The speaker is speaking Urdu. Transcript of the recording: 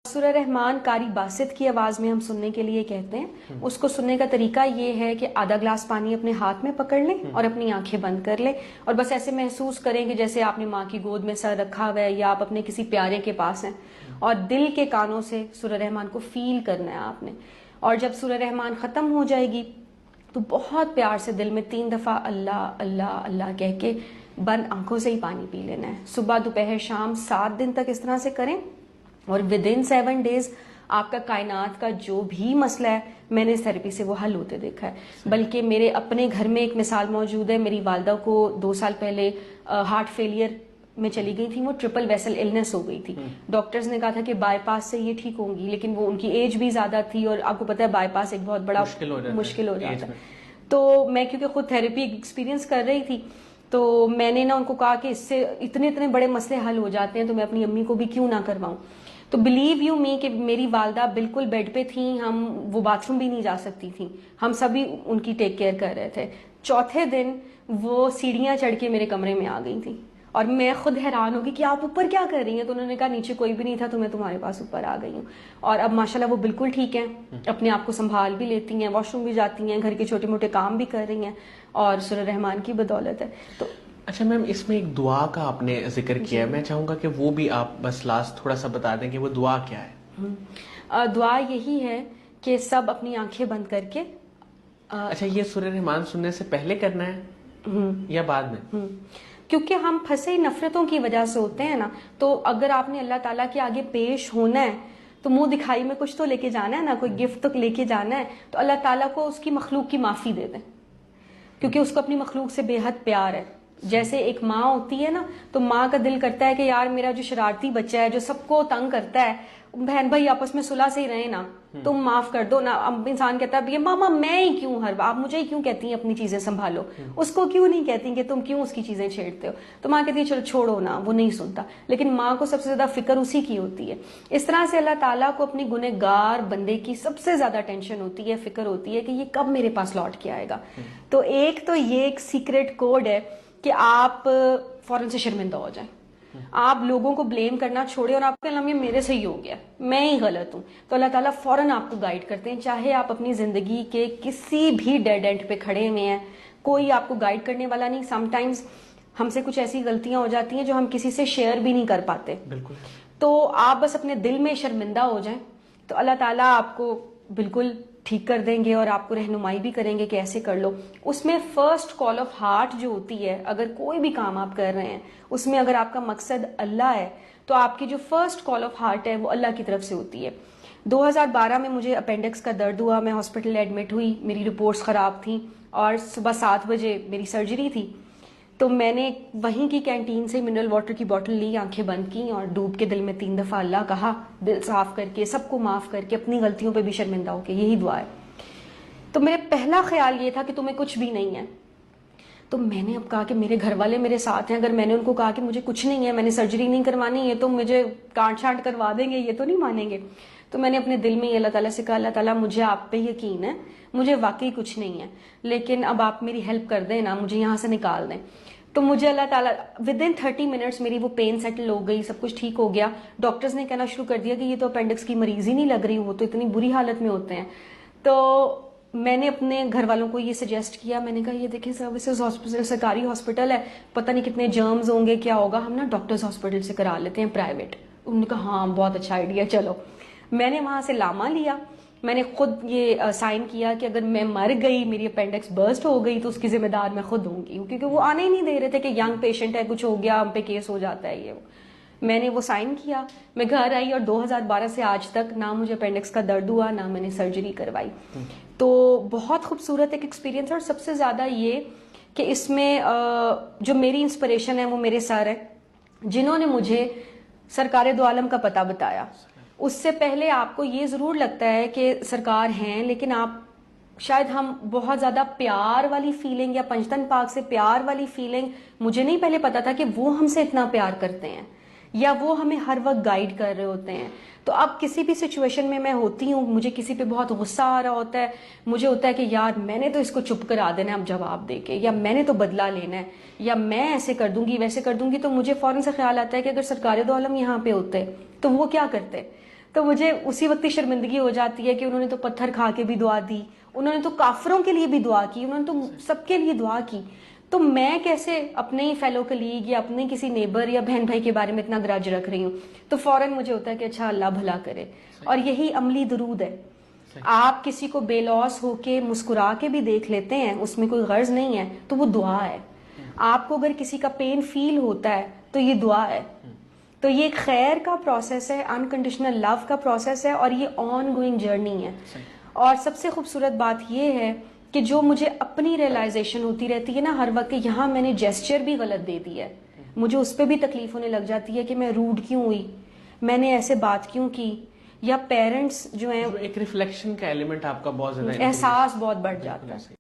سورہ رحمان قاری باسط کی آواز میں ہم سننے کے لیے کہتے ہیں. اس کو سننے کا طریقہ یہ ہے کہ آدھا گلاس پانی اپنے ہاتھ میں پکڑ لیں اور اپنی آنکھیں بند کر لیں اور بس ایسے محسوس کریں کہ جیسے آپ نے ماں کی گود میں سر رکھا ہوا ہے یا آپ اپنے کسی پیارے کے پاس ہیں, اور دل کے کانوں سے سورہ رحمان کو فیل کرنا ہے آپ نے. اور جب سورہ رحمان ختم ہو جائے گی تو بہت پیار سے دل میں 3 دفعہ اللہ اللہ اللہ کہہ کے بند آنکھوں سے ہی پانی پی لینا ہے. صبح دوپہر شام 7 دن تک اس طرح سے کریں, اور ودن 7 days آپ کا کائنات کا جو بھی مسئلہ ہے میں نے اس تھیراپی سے وہ حل ہوتے دیکھا ہے. بلکہ میرے اپنے گھر میں ایک مثال موجود ہے. میری والدہ کو 2 سال پہلے ہارٹ فیلئر میں چلی گئی تھی, وہ ٹرپل ویسل النس ہو گئی تھی. ڈاکٹرز نے کہا تھا کہ بائی پاس سے یہ ٹھیک ہوں گی, لیکن وہ ان کی ایج بھی زیادہ تھی اور آپ کو پتہ ہے بائی پاس ایک بہت بڑا مشکل ہو جاتا ہے. تو میں کیونکہ خود تھیراپی ایکسپیرینس کر رہی تھی تو میں نے ان کو کہا کہ اس سے اتنے بڑے مسئلے حل ہو جاتے ہیں تو میں اپنی امی کو بھی کیوں نہ کرواؤں. تو بلیو یو می کہ میری والدہ بالکل بیڈ پہ تھیں, وہ باتھ روم بھی نہیں جا سکتی تھیں, ہم سبھی ان کی ٹیک کیئر کر رہے تھے. چوتھے دن وہ سیڑھیاں چڑھ کے میرے کمرے میں آ گئی تھیں اور میں خود حیران ہوگی کہ آپ اوپر کیا کر رہی ہیں. تو انہوں نے کہا نیچے کوئی بھی نہیں تھا تو میں تمہارے پاس اوپر آ گئی ہوں. اور اب ماشاءاللہ وہ بالکل ٹھیک ہیں, اپنے آپ کو سنبھال بھی لیتی ہیں, واش روم بھی جاتی ہیں, گھر کے چھوٹے موٹے کام بھی کر رہی ہیں, اور سورہ رحمان کی بدولت ہے. تو اچھا میم, اس میں ایک دعا کا آپ نے ذکر کیا ہے, میں چاہوں گا کہ وہ بھی آپ بس لاسٹ تھوڑا سا بتا دیں کہ وہ دعا کیا ہے. دعا یہی ہے کہ سب اپنی آنکھیں بند کر کے. اچھا, یہ سورہ رحمان سننے سے پہلے کرنا ہے یا بعد میں؟ کیونکہ ہم پھنسے نفرتوں کی وجہ سے ہوتے ہیں نا, تو اگر آپ نے اللہ تعالیٰ کے آگے پیش ہونا ہے تو منہ دکھائی میں کچھ تو لے کے جانا ہے نا, کوئی گفٹ تو لے کے جانا ہے. تو اللہ تعالیٰ کو اس کی مخلوق کی معافی دے دیں, کیونکہ اس کو اپنی مخلوق سے بے حد پیار ہے. جیسے ایک ماں ہوتی ہے نا, تو ماں کا دل کرتا ہے کہ یار میرا جو شرارتی بچہ ہے جو سب کو تنگ کرتا ہے, بہن بھائی آپس میں صلح سے ہی رہے نا, تم معاف کر دو نا. اب انسان کہتا ہے ماما میں ہی کیوں, ہر آپ مجھے ہی کیوں کہتی ہیں اپنی چیزیں سنبھالو, اس کو کیوں نہیں کہتی کہ تم کیوں اس کی چیزیں چھیڑتے ہو. تو ماں کہتی ہے چلو چھوڑو نا, وہ نہیں سنتا. لیکن ماں کو سب سے زیادہ فکر اسی کی ہوتی ہے. اس طرح سے اللہ تعالیٰ کو اپنی گنہگار بندے کی سب سے زیادہ ٹینشن ہوتی ہے, فکر ہوتی ہے کہ یہ کب میرے پاس لوٹ کے آئے گا. تو یہ ایک سیکرٹ کوڈ ہے کہ آپ فوراً سے شرمندہ ہو جائیں, آپ لوگوں کو بلیم کرنا چھوڑیں اور آپ کے یہ میرے سے ہی ہو گیا, میں ہی غلط ہوں. تو اللہ تعالیٰ فوراً آپ کو گائیڈ کرتے ہیں, چاہے آپ اپنی زندگی کے کسی بھی ڈیڈ اینڈ پہ کھڑے ہوئے ہیں, کوئی آپ کو گائیڈ کرنے والا نہیں. سم ٹائمز ہم سے کچھ ایسی غلطیاں ہو جاتی ہیں جو ہم کسی سے شیئر بھی نہیں کر پاتے. بالکل. تو آپ بس اپنے دل میں شرمندہ ہو جائیں تو اللہ تعالیٰ آپ کو بالکل ٹھیک کر دیں گے اور آپ کو رہنمائی بھی کریں گے کہ ایسے کر لو. اس میں فرسٹ کال آف ہارٹ جو ہوتی ہے, اگر کوئی بھی کام آپ کر رہے ہیں اس میں اگر آپ کا مقصد اللہ ہے تو آپ کی جو فرسٹ کال آف ہارٹ ہے وہ اللہ کی طرف سے ہوتی ہے. 2012 میں مجھے اپینڈکس کا درد ہوا, میں ہاسپٹل ایڈمٹ ہوئی, میری رپورٹس خراب تھیں اور صبح 7 بجے میری سرجری تھی. تو میں نے وہیں کی کینٹین سے منرل واٹر کی بوٹل لی, آنکھیں بند کی اور ڈوب کے دل میں 3 دفعہ اللہ کہا, دل صاف کر کے, سب کو معاف کر کے, اپنی غلطیوں پہ بھی شرمندہ ہو کے. یہی دعا ہے. تو میرا پہلا خیال یہ تھا کہ تمہیں کچھ بھی نہیں ہے. تو میں نے اب کہا کہ میرے گھر والے میرے ساتھ ہیں, اگر میں نے ان کو کہا کہ مجھے کچھ نہیں ہے, میں نے سرجری نہیں کروانی ہے, تو مجھے کانٹ چھانٹ کروا دیں گے, یہ تو نہیں مانیں گے. تو میں نے اپنے دل میں اللہ تعالیٰ سے کہا, اللہ تعالیٰ مجھے آپ پہ یقین ہے, مجھے واقعی کچھ نہیں ہے, لیکن اب آپ میری ہیلپ کر دیں نا, مجھے یہاں سے نکال دیں. تو مجھے اللہ تعالیٰ ودن 30 منٹس میری وہ پین سیٹل ہو گئی, سب کچھ ٹھیک ہو گیا. ڈاکٹرز نے کہنا شروع کر دیا کہ یہ تو اپینڈکس کی مریض ہی نہیں لگ رہی, وہ تو اتنی بری حالت میں ہوتے ہیں. تو میں نے اپنے گھر والوں کو یہ سجیسٹ کیا, میں نے کہا یہ دیکھیں سروسز ہاسپٹل سرکاری ہاسپٹل ہے, پتہ نہیں کتنے جرمز ہوں گے, کیا ہوگا, ہم نا ڈاکٹرز ہاسپٹل سے کرا لیتے ہیں پرائیویٹ. انہوں نے کہا ہاں بہت اچھا آئیڈیا, چلو. میں نے وہاں سے لاما لیا, میں نے خود یہ سائن کیا کہ اگر میں مر گئی, میری اپینڈکس برسٹ ہو گئی تو اس کی ذمہ دار میں خود ہوں گی, کیونکہ وہ آنے ہی نہیں دے رہے تھے کہ ینگ پیشنٹ ہے, کچھ ہو گیا, ہم پہ کیس ہو جاتا ہے. یہ میں نے وہ سائن کیا, میں گھر آئی اور 2012 سے آج تک نہ مجھے اپینڈکس کا درد ہوا, نہ میں نے سرجری کروائی. تو بہت خوبصورت ایک ایکسپیرینس ہے. اور سب سے زیادہ یہ کہ اس میں جو میری انسپریشن ہے وہ میرے سر ہے, جنہوں نے مجھے سرکار دو عالم کا پتہ بتایا. اس سے پہلے آپ کو یہ ضرور لگتا ہے کہ سرکار ہیں, لیکن آپ شاید ہم بہت زیادہ پیار والی فیلنگ یا پنجتن پاک سے پیار والی فیلنگ, مجھے نہیں پہلے پتا تھا کہ وہ ہم سے اتنا پیار کرتے ہیں یا وہ ہمیں ہر وقت گائیڈ کر رہے ہوتے ہیں. تو اب کسی بھی سچویشن میں ہوتی ہوں, مجھے کسی پہ بہت غصہ آ رہا ہوتا ہے, مجھے ہوتا ہے کہ یار میں نے تو اس کو چپ کرا دینا اب جواب دے کے, یا میں نے تو بدلہ لینا ہے, یا میں ایسے کر دوں گی ویسے کر دوں گی, تو مجھے فوراً سے خیال آتا ہے کہ اگر سرکار دو عالم یہاں پہ ہوتے تو وہ کیا کرتے. تو مجھے اسی وقت ہی شرمندگی ہو جاتی ہے کہ انہوں نے تو پتھر کھا کے بھی دعا دی, انہوں نے تو کافروں کے لیے بھی دعا کی, انہوں نے تو سب کے لیے دعا کی, تو میں کیسے اپنے ہی فیلو کلیگ یا اپنے کسی نیبر یا بہن بھائی کے بارے میں اتنا گرج رکھ رہی ہوں. تو فوراً مجھے ہوتا ہے کہ اچھا اللہ بھلا کرے. اور یہی عملی درود ہے. آپ کسی کو بے لوس ہو کے مسکرا کے بھی دیکھ لیتے ہیں, اس میں کوئی غرض نہیں ہے, تو وہ دعا ہے. آپ کو اگر کسی کا پین فیل ہوتا ہے تو یہ دعا ہے. تو یہ ایک خیر کا پروسیس ہے, انکنڈیشنل لو کا پروسیس ہے, اور یہ آن گوئنگ جرنی ہے. اور سب سے خوبصورت بات یہ ہے کہ جو مجھے اپنی ریئلائزیشن ہوتی رہتی ہے نا ہر وقت, یہاں میں نے جیسچر بھی غلط دے دی ہے, مجھے اس پہ بھی تکلیف ہونے لگ جاتی ہے کہ میں روڈ کیوں ہوئی, میں نے ایسے بات کیوں کی, یا پیرنٹس جو ہیں ایک ریفلیکشن کا ایلیمنٹ آپ کا بہت زیادہ احساس بہت بڑھ جاتا ہے.